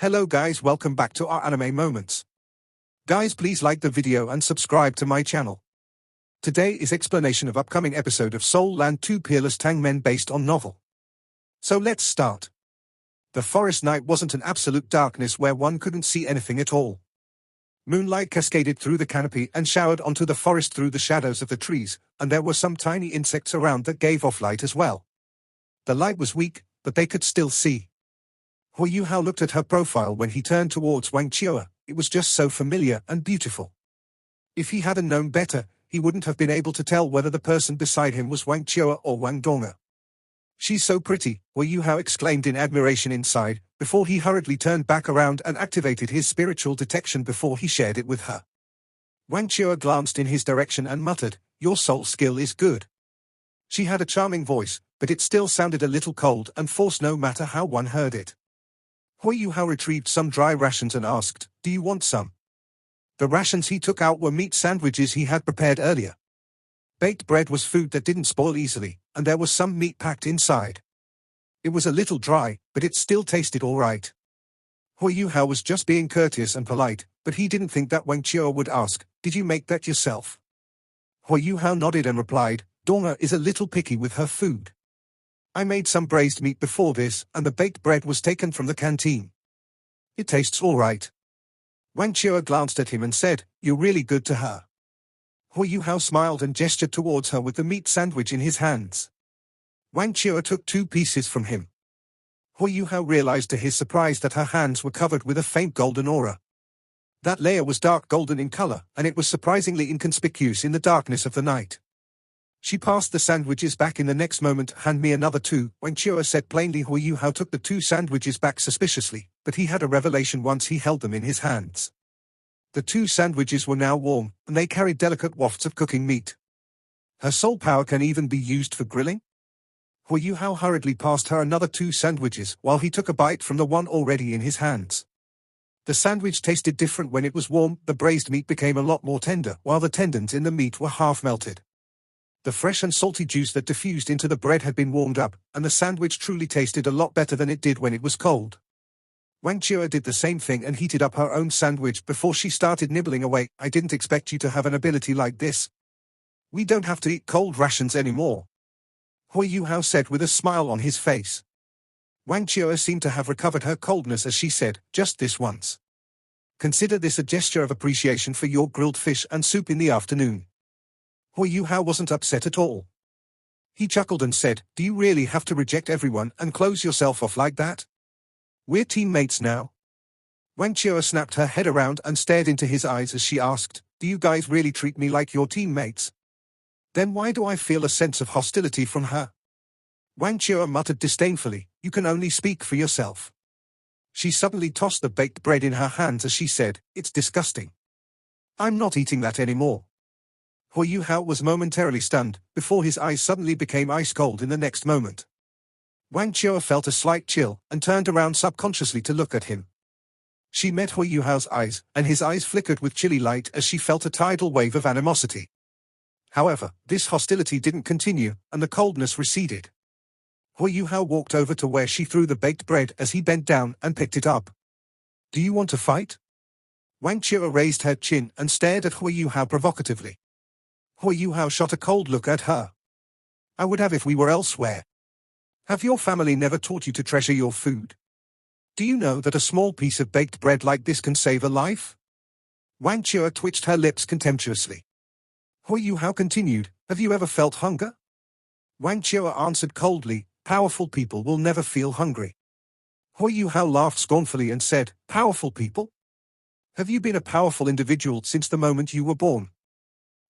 Hello guys, welcome back to our anime moments. Guys, please like the video and subscribe to my channel. Today is explanation of upcoming episode of Soul Land 2 Peerless Tang Men based on novel. So let's start. The forest night wasn't an absolute darkness where one couldn't see anything at all. Moonlight cascaded through the canopy and showered onto the forest through the shadows of the trees, and there were some tiny insects around that gave off light as well. The light was weak, but they could still see. Hu Yuhao looked at her profile when he turned towards Wang Chua. It was just so familiar and beautiful. If he hadn't known better, he wouldn't have been able to tell whether the person beside him was Wang Chua or Wang Donga. "She's so pretty," Hu Yuhao exclaimed in admiration inside, before he hurriedly turned back around and activated his spiritual detection before he shared it with her. Wang Chua glanced in his direction and muttered, "Your soul skill is good." She had a charming voice, but it still sounded a little cold and forced no matter how one heard it. Hu Yuhao retrieved some dry rations and asked, "Do you want some?" The rations he took out were meat sandwiches he had prepared earlier. Baked bread was food that didn't spoil easily, and there was some meat packed inside. It was a little dry, but it still tasted all right. Hu Yuhao was just being courteous and polite, but he didn't think that Wang Chua would ask, "Did you make that yourself?" Hu Yuhao nodded and replied, "Donga is a little picky with her food. I made some braised meat before this, and the baked bread was taken from the canteen. It tastes all right." Wang Chua glanced at him and said, "You're really good to her." Hu Yuhao smiled and gestured towards her with the meat sandwich in his hands. Wang Chua took 2 pieces from him. Hu Yuhao realized to his surprise that her hands were covered with a faint golden aura. That layer was dark golden in color, and it was surprisingly inconspicuous in the darkness of the night. She passed the sandwiches back in the next moment. "Hand me another 2, Wang Chua said plainly. Hu Yuhao took the 2 sandwiches back suspiciously, but he had a revelation once he held them in his hands. The 2 sandwiches were now warm, and they carried delicate wafts of cooking meat. Her soul power can even be used for grilling? Hu Yuhao hurriedly passed her another 2 sandwiches while he took a bite from the one already in his hands. The sandwich tasted different when it was warm. The braised meat became a lot more tender, while the tendons in the meat were half melted. The fresh and salty juice that diffused into the bread had been warmed up, and the sandwich truly tasted a lot better than it did when it was cold. Wang Chua did the same thing and heated up her own sandwich before she started nibbling away. "I didn't expect you to have an ability like this. We don't have to eat cold rations anymore," Hu Yuhao said with a smile on his face. Wang Chua seemed to have recovered her coldness as she said, "Just this once. Consider this a gesture of appreciation for your grilled fish and soup in the afternoon." Hu Yuhao wasn't upset at all. He chuckled and said, "Do you really have to reject everyone and close yourself off like that? We're teammates now." Wang Chua snapped her head around and stared into his eyes as she asked, "Do you guys really treat me like your teammates? Then why do I feel a sense of hostility from her?" Wang Chua muttered disdainfully, "You can only speak for yourself." She suddenly tossed the baked bread in her hands as she said, "It's disgusting. I'm not eating that anymore." Hu Yuhao was momentarily stunned, before his eyes suddenly became ice cold in the next moment. Wang Chua felt a slight chill, and turned around subconsciously to look at him. She met Hu Yuhao's eyes, and his eyes flickered with chilly light as she felt a tidal wave of animosity. However, this hostility didn't continue, and the coldness receded. Hu Yuhao walked over to where she threw the baked bread as he bent down and picked it up. "Do you want to fight?" Wang Chua raised her chin and stared at Hu Yuhao provocatively. Hu Yuhao shot a cold look at her. "I would have if we were elsewhere. Have your family never taught you to treasure your food? Do you know that a small piece of baked bread like this can save a life?" Wang Chua twitched her lips contemptuously. Hu Yuhao continued, "Have you ever felt hunger?" Wang Chua answered coldly, "Powerful people will never feel hungry." Hu Yuhao laughed scornfully and said, "Powerful people? Have you been a powerful individual since the moment you were born?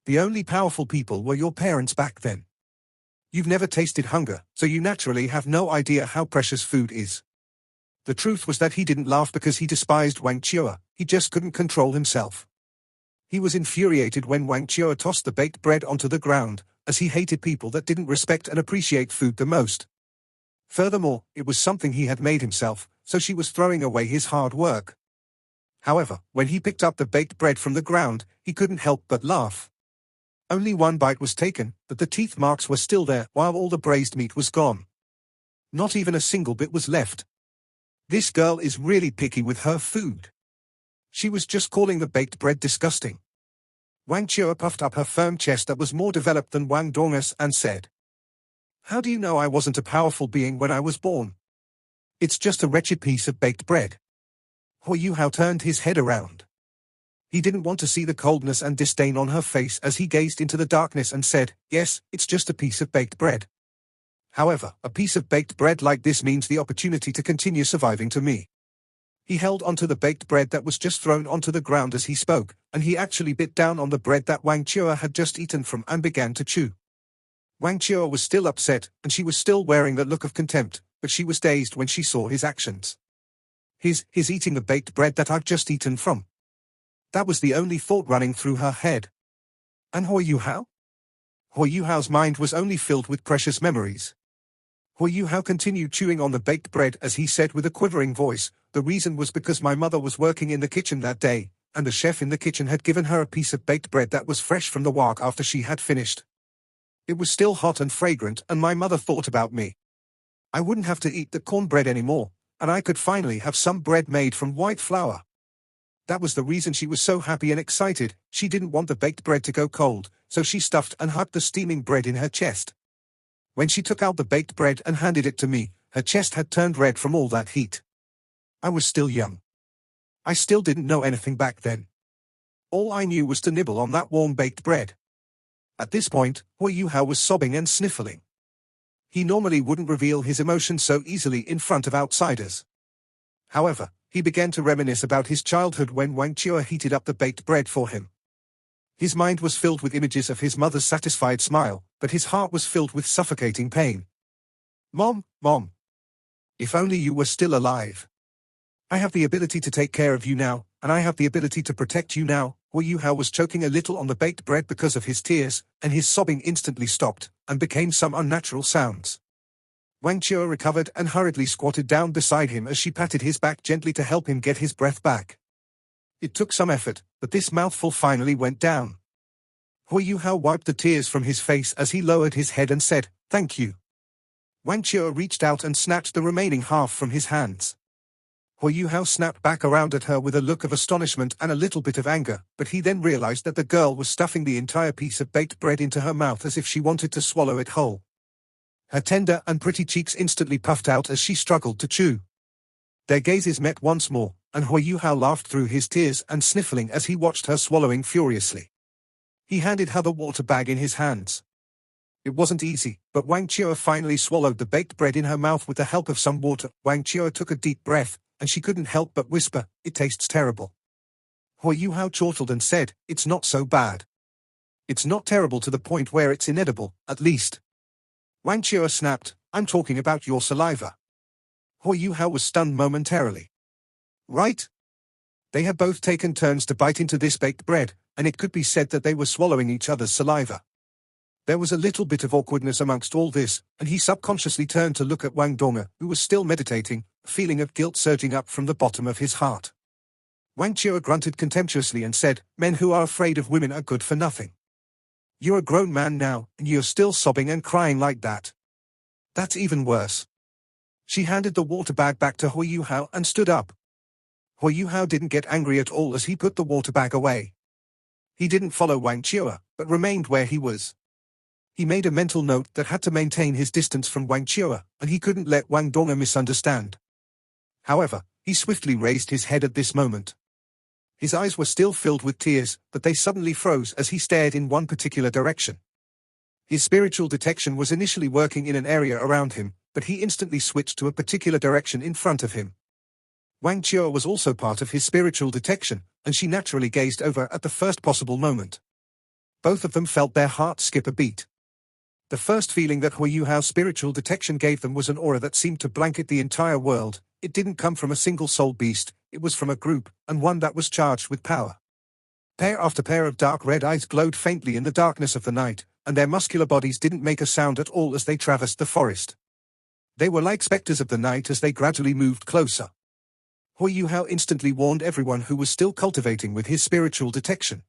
The only powerful people were your parents back then. You've never tasted hunger, so you naturally have no idea how precious food is." The truth was that he didn't laugh because he despised Wang Chua, he just couldn't control himself. He was infuriated when Wang Chua tossed the baked bread onto the ground, as he hated people that didn't respect and appreciate food the most. Furthermore, it was something he had made himself, so she was throwing away his hard work. However, when he picked up the baked bread from the ground, he couldn't help but laugh. Only 1 bite was taken, but the teeth marks were still there while all the braised meat was gone. Not even a single bit was left. This girl is really picky with her food. She was just calling the baked bread disgusting. Wang Chua puffed up her firm chest that was more developed than Wang Dong's and said, "How do you know I wasn't a powerful being when I was born? It's just a wretched piece of baked bread." Hu Yuhao turned his head around. He didn't want to see the coldness and disdain on her face as he gazed into the darkness and said, "Yes, it's just a piece of baked bread. However, a piece of baked bread like this means the opportunity to continue surviving to me." He held onto the baked bread that was just thrown onto the ground as he spoke, and he actually bit down on the bread that Wang Chua had just eaten from and began to chew. Wang Chua was still upset, and she was still wearing that look of contempt, but she was dazed when she saw his actions. His eating the baked bread that I've just eaten from. That was the only thought running through her head. And Hu Yuhao? Hu Yuhao's mind was only filled with precious memories. Hu Yuhao continued chewing on the baked bread as he said with a quivering voice, "The reason was because my mother was working in the kitchen that day, and the chef in the kitchen had given her a piece of baked bread that was fresh from the wok after she had finished. It was still hot and fragrant, and my mother thought about me. I wouldn't have to eat the cornbread anymore, and I could finally have some bread made from white flour. That was the reason she was so happy and excited. She didn't want the baked bread to go cold, so she stuffed and hugged the steaming bread in her chest. When she took out the baked bread and handed it to me, her chest had turned red from all that heat. I was still young. I still didn't know anything back then. All I knew was to nibble on that warm baked bread." At this point, Hu Yuhao was sobbing and sniffling. He normally wouldn't reveal his emotions so easily in front of outsiders. However, he began to reminisce about his childhood when Wang Chua heated up the baked bread for him. His mind was filled with images of his mother's satisfied smile, but his heart was filled with suffocating pain. Mom. If only you were still alive. I have the ability to take care of you now, and I have the ability to protect you now." Hu Yuhao was choking a little on the baked bread because of his tears, and his sobbing instantly stopped, and became some unnatural sounds. Wang Chua recovered and hurriedly squatted down beside him as she patted his back gently to help him get his breath back. It took some effort, but this mouthful finally went down. Hu Yuhao wiped the tears from his face as he lowered his head and said, "Thank you." Wang Chua reached out and snatched the remaining half from his hands. Hu Yuhao snapped back around at her with a look of astonishment and a little bit of anger, but he then realized that the girl was stuffing the entire piece of baked bread into her mouth as if she wanted to swallow it whole. Her tender and pretty cheeks instantly puffed out as she struggled to chew. Their gazes met once more, and Hu Yuhao laughed through his tears and sniffling as he watched her swallowing furiously. He handed her the water bag in his hands. It wasn't easy, but Wang Chua finally swallowed the baked bread in her mouth with the help of some water. Wang Chua took a deep breath, and she couldn't help but whisper, "It tastes terrible." Hu Yuhao chortled and said, "It's not so bad. It's not terrible to the point where it's inedible, at least." Wang Chua snapped, "I'm talking about your saliva." Hu Yuhao was stunned momentarily. Right? They had both taken turns to bite into this baked bread, and it could be said that they were swallowing each other's saliva. There was a little bit of awkwardness amongst all this, and he subconsciously turned to look at Wang Dong, who was still meditating, a feeling of guilt surging up from the bottom of his heart. Wang Chua grunted contemptuously and said, "Men who are afraid of women are good for nothing. You're a grown man now, and you're still sobbing and crying like that. That's even worse." She handed the water bag back to Hu Yuhao and stood up. Hu Yuhao didn't get angry at all as he put the water bag away. He didn't follow Wang Chua, but remained where he was. He made a mental note that had to maintain his distance from Wang Chua, and he couldn't let Wang Dong misunderstand. However, he swiftly raised his head at this moment. His eyes were still filled with tears, but they suddenly froze as he stared in one particular direction. His spiritual detection was initially working in an area around him, but he instantly switched to a particular direction in front of him. Wang Chua was also part of his spiritual detection, and she naturally gazed over at the first possible moment. Both of them felt their hearts skip a beat. The first feeling that Hu Yuhao's spiritual detection gave them was an aura that seemed to blanket the entire world. It didn't come from a single soul beast, it was from a group, and one that was charged with power. Pair after pair of dark red eyes glowed faintly in the darkness of the night, and their muscular bodies didn't make a sound at all as they traversed the forest. They were like specters of the night as they gradually moved closer. Hu Yuhao instantly warned everyone who was still cultivating with his spiritual detection.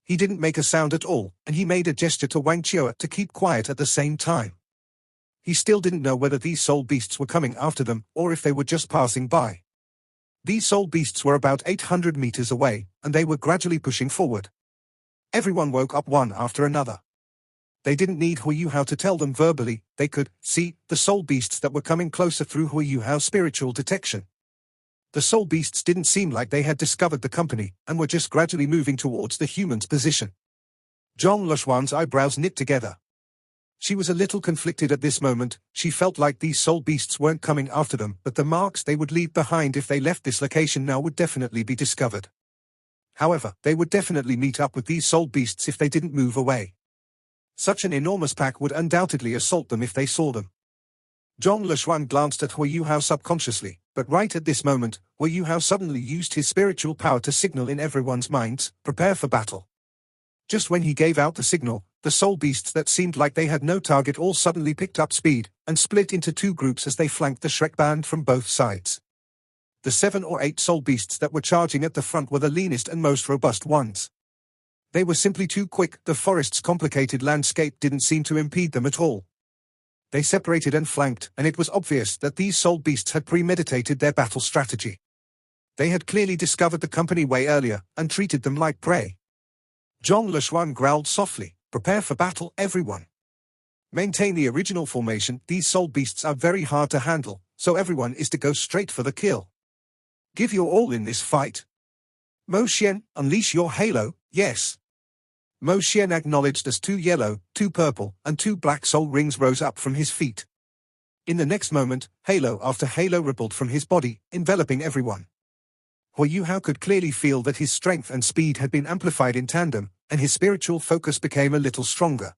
He didn't make a sound at all, and he made a gesture to Wang Chua to keep quiet at the same time. He still didn't know whether these soul beasts were coming after them or if they were just passing by. These soul beasts were about 800 meters away, and they were gradually pushing forward. Everyone woke up one after another. They didn't need Huiyuhao to tell them verbally, they could see the soul beasts that were coming closer through Huiyuhao's spiritual detection. The soul beasts didn't seem like they had discovered the company, and were just gradually moving towards the human's position. Zhong Lushuan's eyebrows knit together. She was a little conflicted at this moment. She felt like these soul beasts weren't coming after them, but the marks they would leave behind if they left this location now would definitely be discovered. However, they would definitely meet up with these soul beasts if they didn't move away. Such an enormous pack would undoubtedly assault them if they saw them. Zhong Lushuan glanced at Huiyuhao subconsciously, but right at this moment, Huiyuhao suddenly used his spiritual power to signal in everyone's minds, prepare for battle. Just when he gave out the signal, the soul beasts that seemed like they had no target all suddenly picked up speed, and split into two groups as they flanked the Shrek band from both sides. The 7 or 8 soul beasts that were charging at the front were the leanest and most robust ones. They were simply too quick. The forest's complicated landscape didn't seem to impede them at all. They separated and flanked, and it was obvious that these soul beasts had premeditated their battle strategy. They had clearly discovered the company way earlier, and treated them like prey. Zhong Lushuan growled softly, prepare for battle, everyone. Maintain the original formation. These soul beasts are very hard to handle, so everyone is to go straight for the kill. Give your all in this fight. Mo Xian, unleash your halo, yes. Mo Xian acknowledged as 2 yellow, 2 purple, and 2 black soul rings rose up from his feet. In the next moment, halo after halo rippled from his body, enveloping everyone. Huiyuhao could clearly feel that his strength and speed had been amplified in tandem, and his spiritual focus became a little stronger.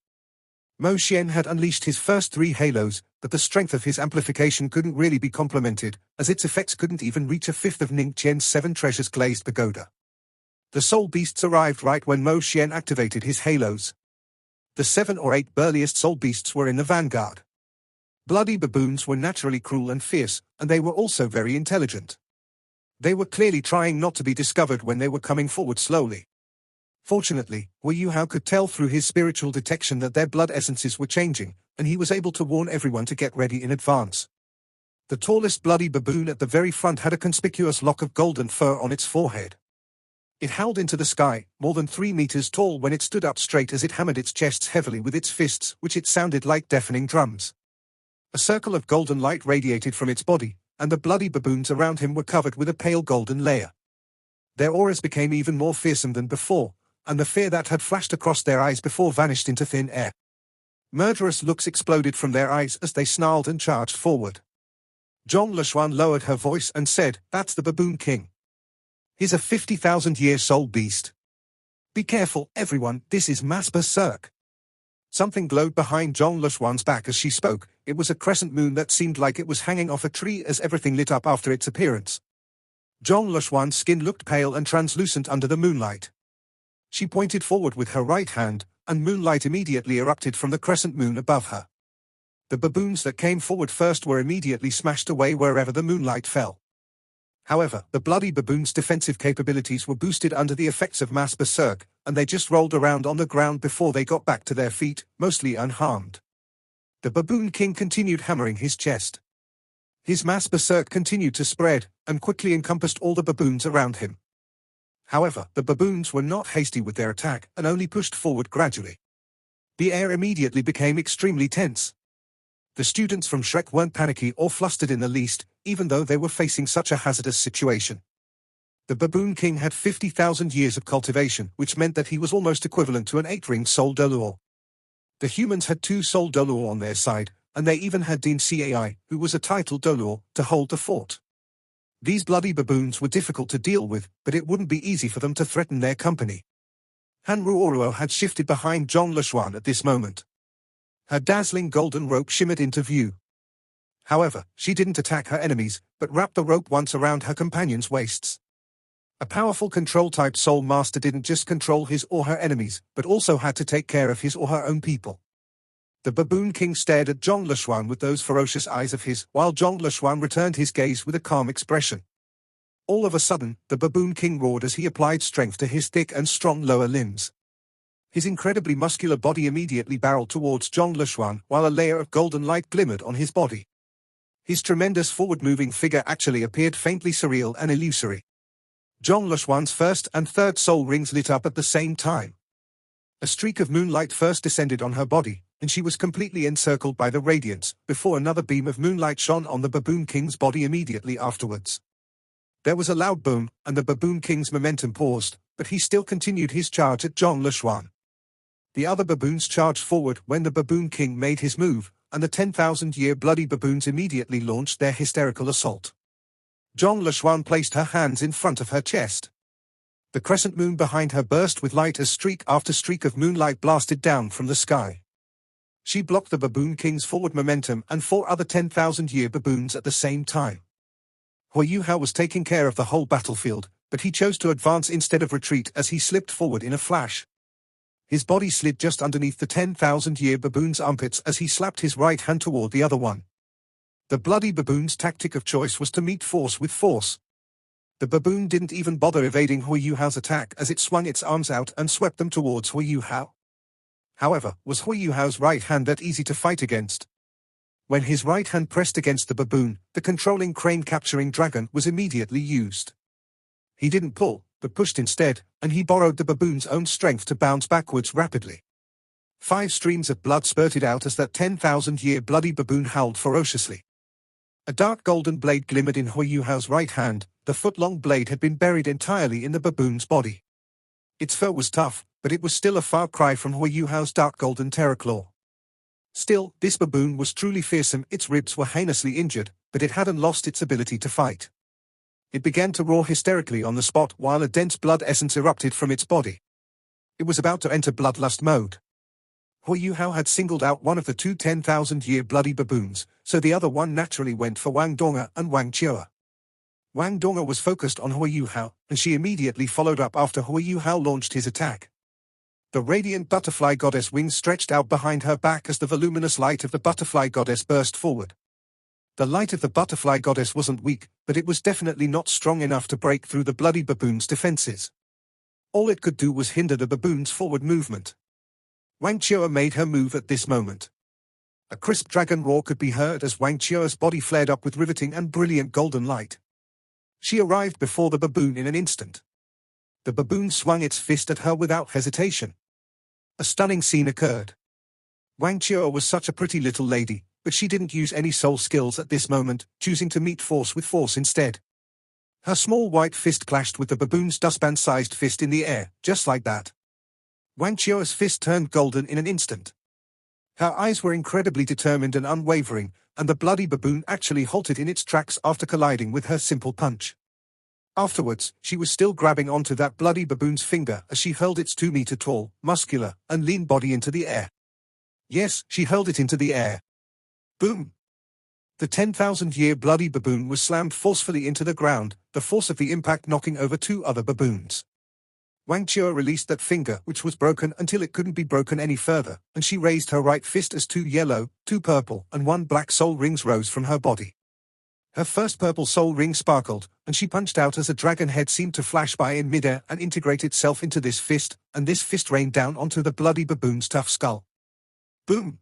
Mo Xian had unleashed his first 3 halos, but the strength of his amplification couldn't really be complemented, as its effects couldn't even reach a fifth of Ning Qian's 7 treasures glazed pagoda. The soul beasts arrived right when Mo Xian activated his halos. The 7 or 8 burliest soul beasts were in the vanguard. Bloody baboons were naturally cruel and fierce, and they were also very intelligent. They were clearly trying not to be discovered when they were coming forward slowly. Fortunately, Huiyuhao could tell through his spiritual detection that their blood essences were changing, and he was able to warn everyone to get ready in advance. The tallest bloody baboon at the very front had a conspicuous lock of golden fur on its forehead. It howled into the sky, more than 3 meters tall when it stood up straight as it hammered its chests heavily with its fists, which it sounded like deafening drums. A circle of golden light radiated from its body, and the bloody baboons around him were covered with a pale golden layer. Their auras became even more fearsome than before, and the fear that had flashed across their eyes before vanished into thin air. Murderous looks exploded from their eyes as they snarled and charged forward. Zhong Lushuan lowered her voice and said, "That's the Baboon King. He's a 50,000-year soul beast. Be careful, everyone, this is mass berserk." Something glowed behind Zhong Lushuan's back as she spoke. It was a crescent moon that seemed like it was hanging off a tree as everything lit up after its appearance. Zhong Lushuan's skin looked pale and translucent under the moonlight. She pointed forward with her right hand, and moonlight immediately erupted from the crescent moon above her. The baboons that came forward first were immediately smashed away wherever the moonlight fell. However, the bloody baboons' defensive capabilities were boosted under the effects of mass berserk, and they just rolled around on the ground before they got back to their feet, mostly unharmed. The Baboon King continued hammering his chest. His mass berserk continued to spread, and quickly encompassed all the baboons around him. However, the baboons were not hasty with their attack, and only pushed forward gradually. The air immediately became extremely tense. The students from Shrek weren't panicky or flustered in the least, even though they were facing such a hazardous situation. The Baboon King had 50,000 years of cultivation, which meant that he was almost equivalent to an 8-ringed Soul Dolor. The humans had 2 Soul Dolor on their side, and they even had Dean Cai, who was a title Dolor, to hold the fort. These bloody baboons were difficult to deal with, but it wouldn't be easy for them to threaten their company. Hanruoruo had shifted behind Zhong Lushuan at this moment. Her dazzling golden rope shimmered into view. However, she didn't attack her enemies, but wrapped the rope once around her companions' waists. A powerful control-type soul master didn't just control his or her enemies, but also had to take care of his or her own people. The Baboon King stared at Zhong Lushuan with those ferocious eyes of his, while Zhong Lushuan returned his gaze with a calm expression. All of a sudden, the Baboon King roared as he applied strength to his thick and strong lower limbs. His incredibly muscular body immediately barreled towards Zhong Lushuan while a layer of golden light glimmered on his body. His tremendous forward-moving figure actually appeared faintly surreal and illusory. Zhong Lushuan's first and third soul rings lit up at the same time. A streak of moonlight first descended on her body, and she was completely encircled by the radiance, before another beam of moonlight shone on the Baboon King's body immediately afterwards. There was a loud boom, and the Baboon King's momentum paused, but he still continued his charge at Zhong Lushuan. The other baboons charged forward when the Baboon King made his move, and the 10,000-year bloody baboons immediately launched their hysterical assault. Zhong Lushuan placed her hands in front of her chest. The crescent moon behind her burst with light as streak after streak of moonlight blasted down from the sky. She blocked the Baboon King's forward momentum and 4 other 10,000-year baboons at the same time. Hu Yuhao was taking care of the whole battlefield, but he chose to advance instead of retreat as he slipped forward in a flash. His body slid just underneath the 10,000-year baboon's armpits as he slapped his right hand toward the other one. The bloody baboon's tactic of choice was to meet force with force. The baboon didn't even bother evading Hu Yuhao's attack as it swung its arms out and swept them towards Hu Yuhao. However, was Hu Yuhao's right hand that easy to fight against? When his right hand pressed against the baboon, the controlling crane-capturing dragon was immediately used. He didn't pull, but pushed instead, and he borrowed the baboon's own strength to bounce backwards rapidly. 5 streams of blood spurted out as that 10,000-year bloody baboon howled ferociously. A dark golden blade glimmered in Hu Yuhao's right hand. The foot-long blade had been buried entirely in the baboon's body. Its fur was tough, but it was still a far cry from Hu Yuhao's dark golden terror claw. Still, this baboon was truly fearsome. Its ribs were heinously injured, but it hadn't lost its ability to fight. It began to roar hysterically on the spot while a dense blood essence erupted from its body. It was about to enter bloodlust mode. Hu Yuhao had singled out one of the 2 10,000-year bloody baboons, so the other one naturally went for Wang Donga and Wang Chua. Wang Donga was focused on Hu Yuhao, and she immediately followed up after Hu Yuhao launched his attack. The radiant butterfly goddess wings stretched out behind her back as the voluminous light of the butterfly goddess burst forward. The light of the butterfly goddess wasn't weak, but it was definitely not strong enough to break through the bloody baboon's defenses. All it could do was hinder the baboon's forward movement. Wang Chua made her move at this moment. A crisp dragon roar could be heard as Wang Chua's body flared up with riveting and brilliant golden light. She arrived before the baboon in an instant. The baboon swung its fist at her without hesitation. A stunning scene occurred. Wang Chua was such a pretty little lady, but she didn't use any soul skills at this moment, choosing to meet force with force instead. Her small white fist clashed with the baboon's dustpan-sized fist in the air, just like that. Wang Chua's fist turned golden in an instant. Her eyes were incredibly determined and unwavering, and the bloody baboon actually halted in its tracks after colliding with her simple punch. Afterwards, she was still grabbing onto that bloody baboon's finger as she hurled its 2-meter-tall, muscular, and lean body into the air. Yes, she hurled it into the air. Boom! The 10,000-year bloody baboon was slammed forcefully into the ground, the force of the impact knocking over 2 other baboons. Wang Chua released that finger, which was broken until it couldn't be broken any further, and she raised her right fist as 2 yellow, 2 purple, and 1 black soul rings rose from her body. Her first purple soul ring sparkled, and she punched out as a dragon head seemed to flash by in midair and integrate itself into this fist, and this fist rained down onto the bloody baboon's tough skull. Boom!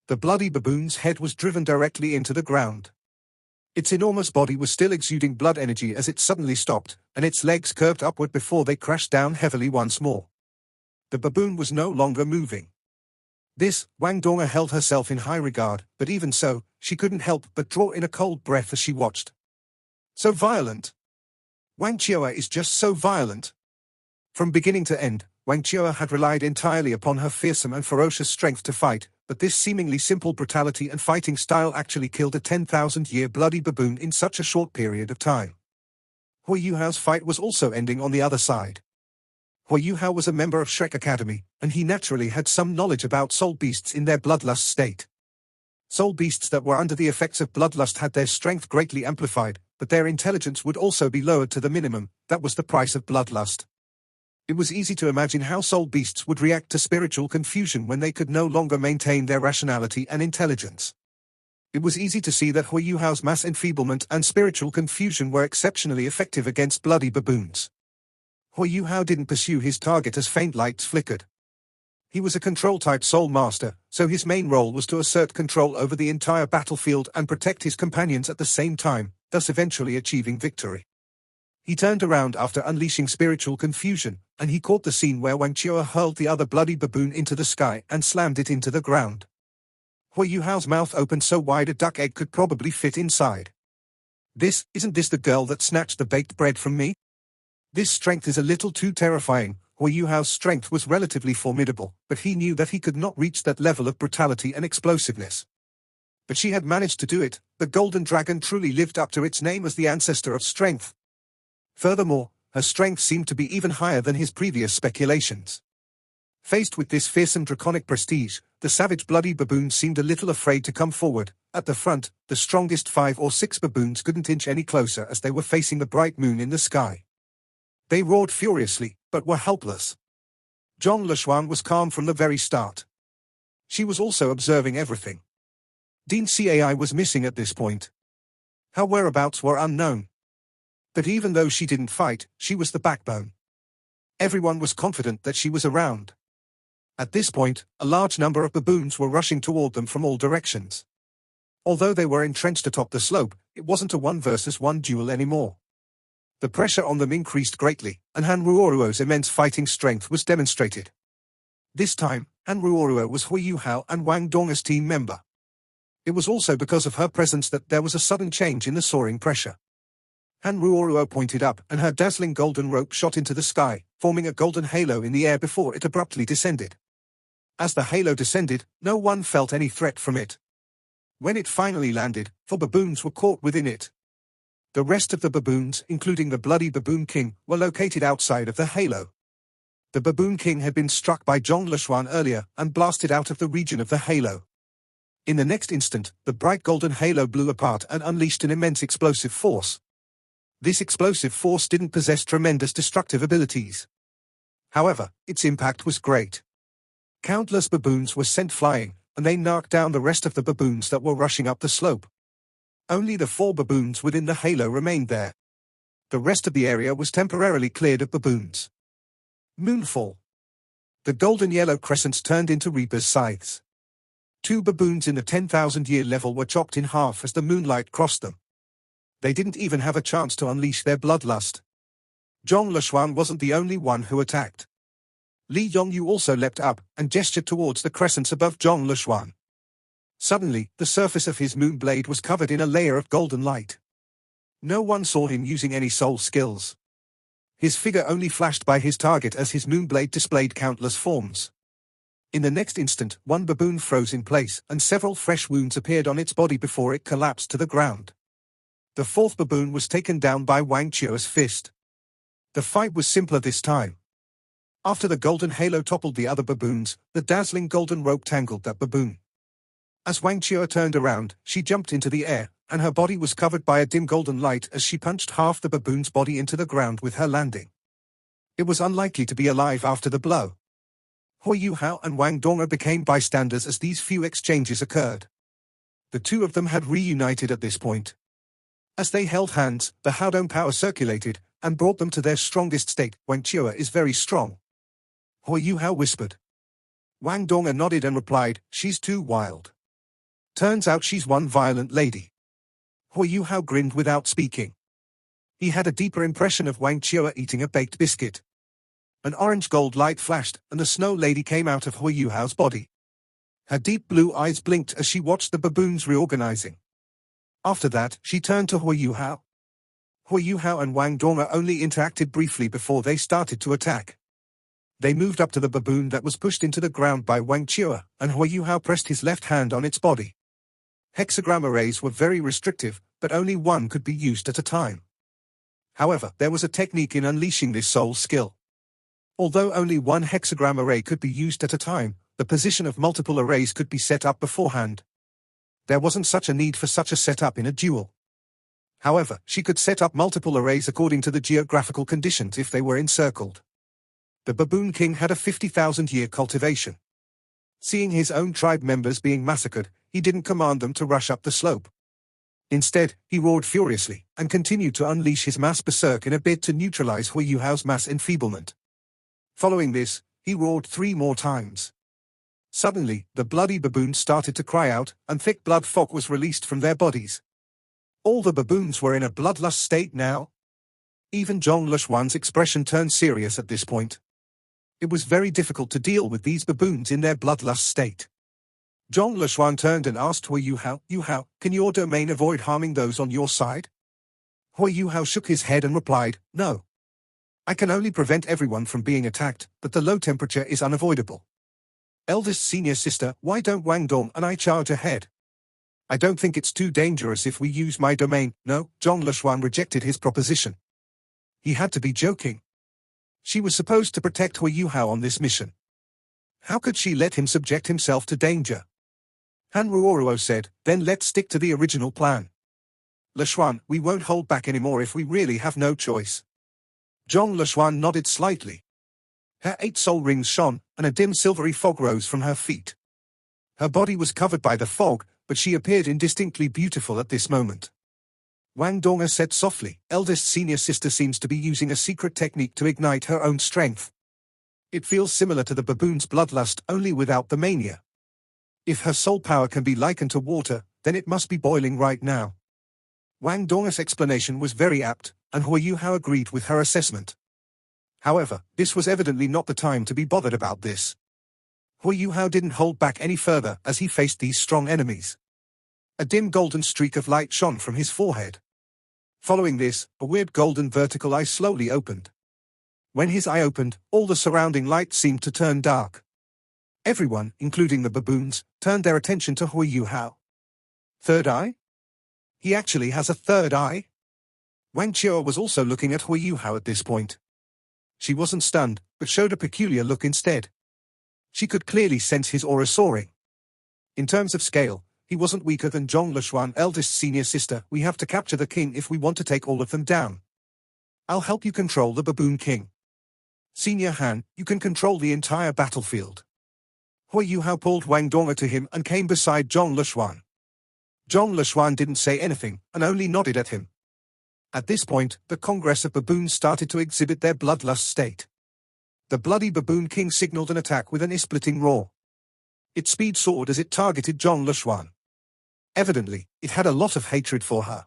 The bloody baboon's head was driven directly into the ground. Its enormous body was still exuding blood energy as it suddenly stopped, and its legs curved upward before they crashed down heavily once more. The baboon was no longer moving. This, Wang Donga held herself in high regard, but even so, she couldn't help but draw in a cold breath as she watched. So violent! Wang Chua is just so violent! From beginning to end, Wang Chua had relied entirely upon her fearsome and ferocious strength to fight, but this seemingly simple brutality and fighting style actually killed a 10,000-year bloody baboon in such a short period of time. Hu Yuhao's fight was also ending on the other side. Hu Yuhao was a member of Shrek Academy, and he naturally had some knowledge about soul beasts in their bloodlust state. Soul beasts that were under the effects of bloodlust had their strength greatly amplified, but their intelligence would also be lowered to the minimum. That was the price of bloodlust. It was easy to imagine how soul beasts would react to spiritual confusion when they could no longer maintain their rationality and intelligence. It was easy to see that Hu Yuhao's mass enfeeblement and spiritual confusion were exceptionally effective against bloody baboons. Hu Yuhao didn't pursue his target as faint lights flickered. He was a control-type soul master, so his main role was to assert control over the entire battlefield and protect his companions at the same time, thus eventually achieving victory. He turned around after unleashing spiritual confusion, and he caught the scene where Wang Chua hurled the other bloody baboon into the sky and slammed it into the ground. Hui Yuhao's mouth opened so wide a duck egg could probably fit inside. Isn't this the girl that snatched the baked bread from me? This strength is a little too terrifying. Hui Yuhao's strength was relatively formidable, but he knew that he could not reach that level of brutality and explosiveness. But she had managed to do it. The golden dragon truly lived up to its name as the ancestor of strength. Furthermore, her strength seemed to be even higher than his previous speculations. Faced with this fearsome draconic prestige, the savage bloody baboons seemed a little afraid to come forward. At the front, the strongest 5 or 6 baboons couldn't inch any closer as they were facing the bright moon in the sky. They roared furiously, but were helpless. Zhong Leshuan was calm from the very start. She was also observing everything. Dean Cai was missing at this point. Her whereabouts were unknown. But even though she didn't fight, she was the backbone. Everyone was confident that she was around. At this point, a large number of baboons were rushing toward them from all directions. Although they were entrenched atop the slope, it wasn't a 1 versus 1 duel anymore. The pressure on them increased greatly, and Han Ruoruo's immense fighting strength was demonstrated. This time, Han Ruoruo was Hui Yuhao and Wang Dong's team member. It was also because of her presence that there was a sudden change in the soaring pressure. Han Ruoruo pointed up, and her dazzling golden rope shot into the sky, forming a golden halo in the air before it abruptly descended. As the halo descended, no one felt any threat from it. When it finally landed, 4 baboons were caught within it. The rest of the baboons, including the bloody Baboon King, were located outside of the halo. The Baboon King had been struck by Zhong Leshuan earlier and blasted out of the region of the halo. In the next instant, the bright golden halo blew apart and unleashed an immense explosive force. This explosive force didn't possess tremendous destructive abilities. However, its impact was great. Countless baboons were sent flying, and they knocked down the rest of the baboons that were rushing up the slope. Only the 4 baboons within the halo remained there. The rest of the area was temporarily cleared of baboons. Moonfall. The golden yellow crescents turned into reapers' scythes. 2 baboons in the 10,000-year level were chopped in half as the moonlight crossed them. They didn't even have a chance to unleash their bloodlust. Zhong Leshuan wasn't the only one who attacked. Li Yongyu also leapt up and gestured towards the crescents above Zhong Leshuan. Suddenly, the surface of his moon blade was covered in a layer of golden light. No one saw him using any soul skills. His figure only flashed by his target as his moon blade displayed countless forms. In the next instant, 1 baboon froze in place, and several fresh wounds appeared on its body before it collapsed to the ground. The 4th baboon was taken down by Wang Chua's fist. The fight was simpler this time. After the golden halo toppled the other baboons, the dazzling golden rope tangled that baboon. As Wang Chua turned around, she jumped into the air, and her body was covered by a dim golden light as she punched half the baboon's body into the ground with her landing. It was unlikely to be alive after the blow. Hui Yuhao and Wang Dong became bystanders as these few exchanges occurred. The 2 of them had reunited at this point. As they held hands, the Haodong power circulated, and brought them to their strongest state. Wang Chua is very strong. Hui Yuhao whispered. Wang Dong nodded and replied, she's too wild. Turns out she's one violent lady. Hui Yuhao grinned without speaking. He had a deeper impression of Wang Chua eating a baked biscuit. An orange gold light flashed, and the snow lady came out of Hui Yuhao's body. Her deep blue eyes blinked as she watched the baboons reorganizing. After that, she turned to Hui Yuhao. Hui Yuhao and Wang Dong only interacted briefly before they started to attack. They moved up to the baboon that was pushed into the ground by Wang Chua, and Hui Yuhao pressed his left hand on its body. Hexagram arrays were very restrictive, but only 1 could be used at a time. However, there was a technique in unleashing this soul skill. Although only 1 hexagram array could be used at a time, the position of multiple arrays could be set up beforehand. There wasn't such a need for such a setup in a duel. However, she could set up multiple arrays according to the geographical conditions if they were encircled. The Baboon King had a 50,000-year cultivation. Seeing his own tribe members being massacred, he didn't command them to rush up the slope. Instead, he roared furiously, and continued to unleash his mass berserk in a bid to neutralize Hui Yuhao's mass enfeeblement. Following this, he roared 3 more times. Suddenly, the bloody baboons started to cry out, and thick blood fog was released from their bodies. All the baboons were in a bloodlust state now. Even Zhong Lushuan's expression turned serious at this point. It was very difficult to deal with these baboons in their bloodlust state. Zhong Lushuan turned and asked Hui Yuhao, can your domain avoid harming those on your side? Hui Yuhao shook his head and replied, no. I can only prevent everyone from being attacked, but the low temperature is unavoidable. Eldest senior sister, why don't Wang Dong and I charge ahead? I don't think it's too dangerous if we use my domain. No, Zhong Lushuan rejected his proposition. He had to be joking. She was supposed to protect Hui Yuhao on this mission. How could she let him subject himself to danger? Han Ruoruo said, then let's stick to the original plan. Lushuan, we won't hold back anymore if we really have no choice. Zhong Lushuan nodded slightly. Her 8 soul rings shone, and a dim silvery fog rose from her feet. Her body was covered by the fog, but she appeared indistinctly beautiful at this moment. Wang Donga said softly, eldest senior sister seems to be using a secret technique to ignite her own strength. It feels similar to the baboon's bloodlust, only without the mania. If her soul power can be likened to water, then it must be boiling right now. Wang Donga's explanation was very apt, and Hui Yuhao agreed with her assessment. However, this was evidently not the time to be bothered about this. Hui Yuhao didn't hold back any further as he faced these strong enemies. A dim golden streak of light shone from his forehead. Following this, a weird golden vertical eye slowly opened. When his eye opened, all the surrounding light seemed to turn dark. Everyone, including the baboons, turned their attention to Hui Yuhao. Third eye? He actually has a third eye? Wang Qiao was also looking at Hui Yuhao at this point. She wasn't stunned, but showed a peculiar look instead. She could clearly sense his aura soaring. In terms of scale, he wasn't weaker than Zhong Lushuan, eldest senior sister. We have to capture the king if we want to take all of them down. I'll help you control the baboon king. Senior Han, you can control the entire battlefield. Hui Yuhao pulled Wang Donga to him and came beside Zhong Lushuan. Zhong Lushuan didn't say anything, and only nodded at him. At this point, the Congress of Baboons started to exhibit their bloodlust state. The bloody baboon king signaled an attack with an ear-splitting roar. Its speed soared as it targeted Zhong Lushuan. Evidently, it had a lot of hatred for her.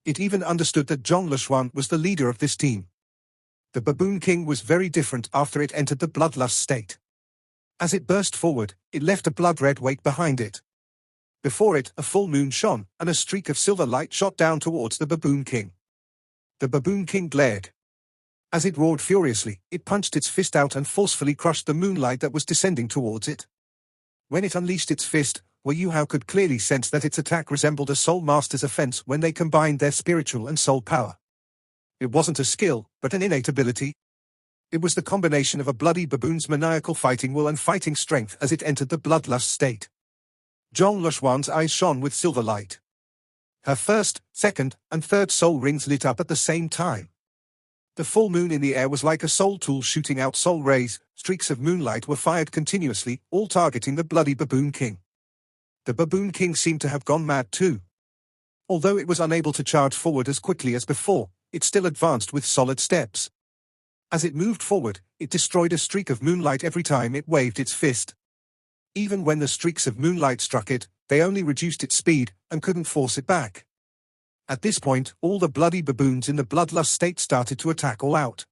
It even understood that Zhong Lushuan was the leader of this team. The baboon king was very different after it entered the bloodlust state. As it burst forward, it left a blood-red wake behind it. Before it, a full moon shone, and a streak of silver light shot down towards the baboon king. The baboon king glared. As it roared furiously, it punched its fist out and forcefully crushed the moonlight that was descending towards it. When it unleashed its fist, Hui Yuhao could clearly sense that its attack resembled a soul master's offense when they combined their spiritual and soul power. It wasn't a skill, but an innate ability. It was the combination of a bloody baboon's maniacal fighting will and fighting strength as it entered the bloodlust state. Zhong Lushuan's eyes shone with silver light. Her first, second, and third soul rings lit up at the same time. The full moon in the air was like a soul tool shooting out soul rays. Streaks of moonlight were fired continuously, all targeting the bloody baboon king. The baboon king seemed to have gone mad too. Although it was unable to charge forward as quickly as before, it still advanced with solid steps. As it moved forward, it destroyed a streak of moonlight every time it waved its fist. Even when the streaks of moonlight struck it, they only reduced its speed, and couldn't force it back. At this point, all the bloody baboons in the bloodlust state started to attack all out.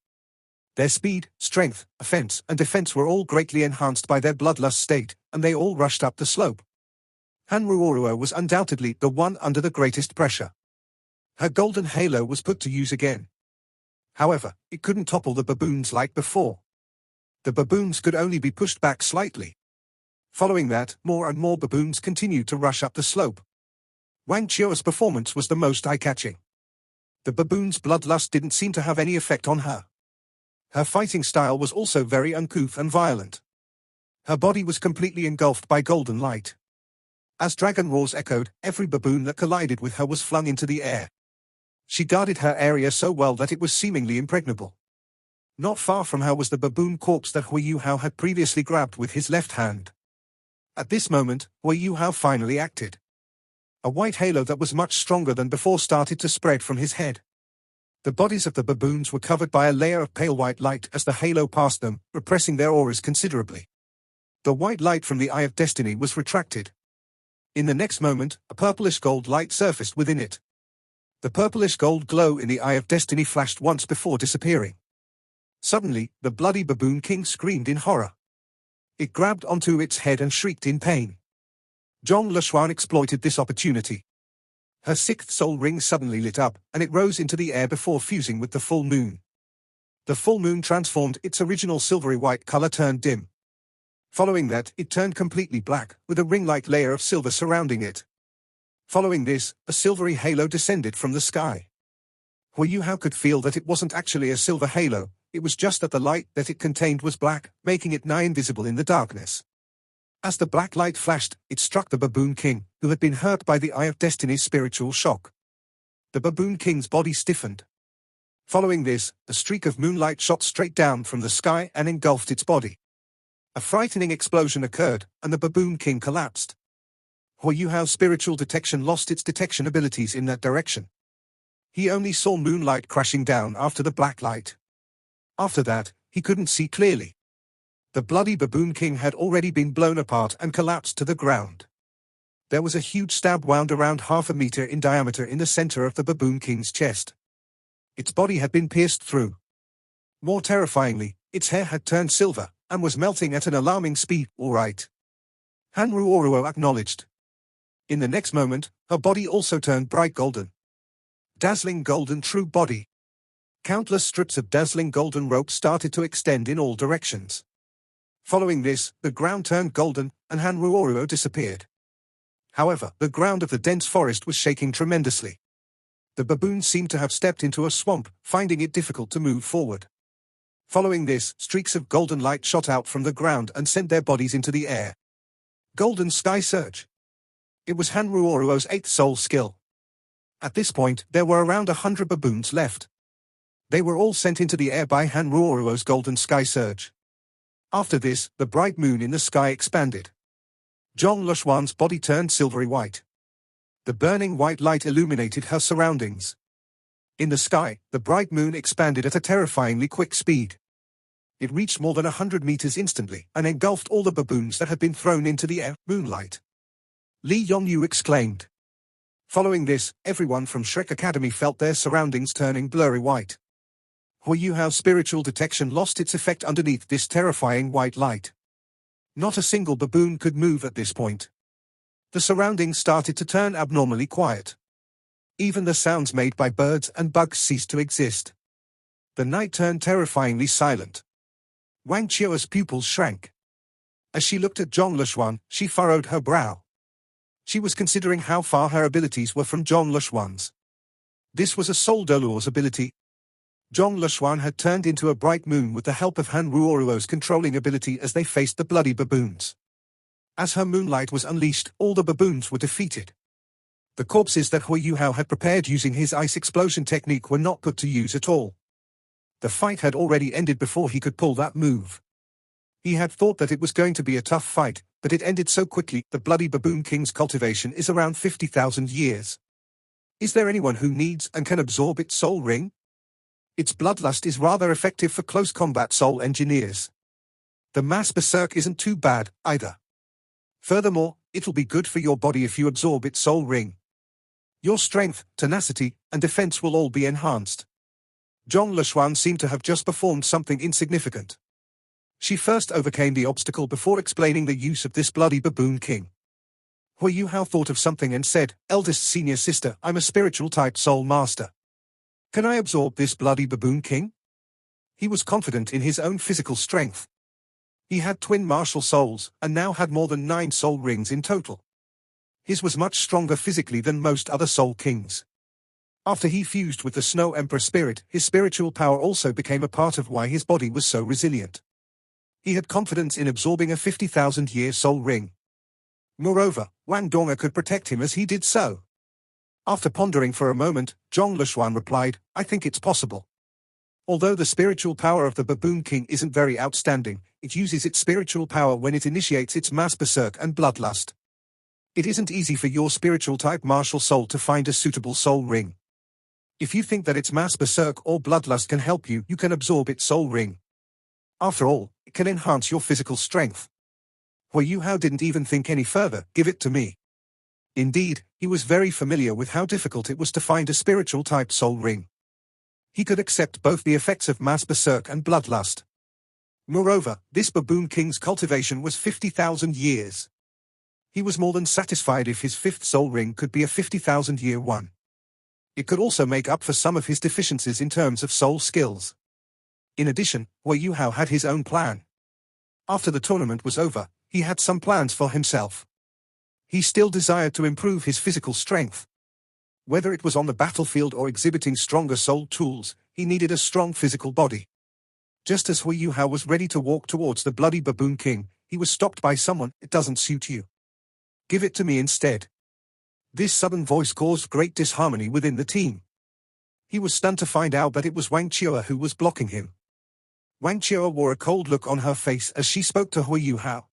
Their speed, strength, offense, and defense were all greatly enhanced by their bloodlust state, and they all rushed up the slope. Han Ruoruo was undoubtedly the one under the greatest pressure. Her golden halo was put to use again. However, it couldn't topple the baboons like before. The baboons could only be pushed back slightly. Following that, more and more baboons continued to rush up the slope. Wang Qiao's performance was the most eye-catching. The baboon's bloodlust didn't seem to have any effect on her. Her fighting style was also very uncouth and violent. Her body was completely engulfed by golden light. As dragon roars echoed, every baboon that collided with her was flung into the air. She guarded her area so well that it was seemingly impregnable. Not far from her was the baboon corpse that Hui Yuhao had previously grabbed with his left hand. At this moment, Hui Yuhao finally acted. A white halo that was much stronger than before started to spread from his head. The bodies of the baboons were covered by a layer of pale white light as the halo passed them, repressing their auras considerably. The white light from the Eye of Destiny was retracted. In the next moment, a purplish gold light surfaced within it. The purplish gold glow in the Eye of Destiny flashed once before disappearing. Suddenly, the bloody baboon king screamed in horror. It grabbed onto its head and shrieked in pain. Zhong Leshuan exploited this opportunity. Her sixth soul ring suddenly lit up, and it rose into the air before fusing with the full moon. The full moon transformed; its original silvery white color turned dim. Following that, it turned completely black, with a ring-like layer of silver surrounding it. Following this, a silvery halo descended from the sky. Hu Yuhao could feel that it wasn't actually a silver halo, it was just that the light that it contained was black, making it nigh invisible in the darkness. As the black light flashed, it struck the baboon king, who had been hurt by the Eye of Destiny's spiritual shock. The baboon king's body stiffened. Following this, a streak of moonlight shot straight down from the sky and engulfed its body. A frightening explosion occurred, and the baboon king collapsed. Hu Yuhao's spiritual detection lost its detection abilities in that direction. He only saw moonlight crashing down after the black light. After that, he couldn't see clearly. The bloody baboon king had already been blown apart and collapsed to the ground. There was a huge stab wound around 1/2 meter in diameter in the center of the baboon king's chest. Its body had been pierced through. More terrifyingly, its hair had turned silver, and was melting at an alarming speed. "All right," Han Ruoruo acknowledged. In the next moment, her body also turned bright golden. Dazzling golden true body. Countless strips of dazzling golden rope started to extend in all directions. Following this, the ground turned golden, and Han Ruoruo disappeared. However, the ground of the dense forest was shaking tremendously. The baboons seemed to have stepped into a swamp, finding it difficult to move forward. Following this, streaks of golden light shot out from the ground and sent their bodies into the air. Golden Sky Surge. It was Han Ruoruo's 8th soul skill. At this point, there were around 100 baboons left. They were all sent into the air by Han Ruoruo's Golden Sky Surge. After this, the bright moon in the sky expanded. Zhong Leshuan's body turned silvery white. The burning white light illuminated her surroundings. In the sky, the bright moon expanded at a terrifyingly quick speed. It reached more than 100 meters instantly, and engulfed all the baboons that had been thrown into the air. "Moonlight!" Li Yongyu exclaimed. Following this, everyone from Shrek Academy felt their surroundings turning blurry white. Hu Yuhao's spiritual detection lost its effect underneath this terrifying white light. Not a single baboon could move at this point. The surroundings started to turn abnormally quiet. Even the sounds made by birds and bugs ceased to exist. The night turned terrifyingly silent. Wang Qiu's pupils shrank. As she looked at Zhong Leshuan, she furrowed her brow. She was considering how far her abilities were from Zhong Leshuan's. This was a Soul Doluo's ability. Zhong Leshuan had turned into a bright moon with the help of Han Ruoruo's controlling ability as they faced the bloody baboons. As her moonlight was unleashed, all the baboons were defeated. The corpses that Hu Yuhao had prepared using his ice explosion technique were not put to use at all. The fight had already ended before he could pull that move. He had thought that it was going to be a tough fight, but it ended so quickly. The bloody baboon king's cultivation is around 50,000 years. Is there anyone who needs and can absorb its soul ring? Its bloodlust is rather effective for close combat soul engineers. The mass berserk isn't too bad, either. Furthermore, it'll be good for your body if you absorb its soul ring. Your strength, tenacity, and defense will all be enhanced. Zhong Leshuan seemed to have just performed something insignificant. She first overcame the obstacle before explaining the use of this bloody baboon king. Hu Yuhao thought of something and said, "Eldest senior sister, I'm a spiritual type soul master. Can I absorb this bloody baboon king?" He was confident in his own physical strength. He had twin martial souls, and now had more than 9 soul rings in total. His was much stronger physically than most other soul kings. After he fused with the Snow Emperor spirit, his spiritual power also became a part of why his body was so resilient. He had confidence in absorbing a 50,000-year soul ring. Moreover, Wang Donga could protect him as he did so. After pondering for a moment, Zhong Leshuan replied, "I think it's possible. Although the spiritual power of the baboon king isn't very outstanding, it uses its spiritual power when it initiates its mass berserk and bloodlust. It isn't easy for your spiritual type martial soul to find a suitable soul ring. If you think that its mass berserk or bloodlust can help you, you can absorb its soul ring. After all, it can enhance your physical strength." Hui Yuhao didn't even think any further. Give it to me. Indeed, he was very familiar with how difficult it was to find a spiritual-type soul ring. He could accept both the effects of mass berserk and bloodlust. Moreover, this baboon king's cultivation was 50,000 years. He was more than satisfied if his fifth soul ring could be a 50,000-year one. It could also make up for some of his deficiencies in terms of soul skills. In addition, Hui Yuhao had his own plan. After the tournament was over, he had some plans for himself. He still desired to improve his physical strength. Whether it was on the battlefield or exhibiting stronger soul tools, he needed a strong physical body. Just as Hui Yuhao was ready to walk towards the bloody baboon king, he was stopped by someone. It doesn't suit you. Give it to me instead. This sudden voice caused great disharmony within the team. He was stunned to find out that it was Wang Chua who was blocking him. Wang Chua wore a cold look on her face as she spoke to Hui Yuhao.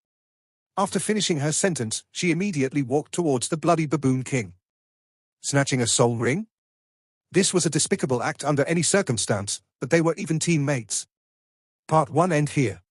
After finishing her sentence, she immediately walked towards the bloody baboon king. Snatching a soul ring? This was a despicable act under any circumstance, but they were even teammates. Part 1 end here.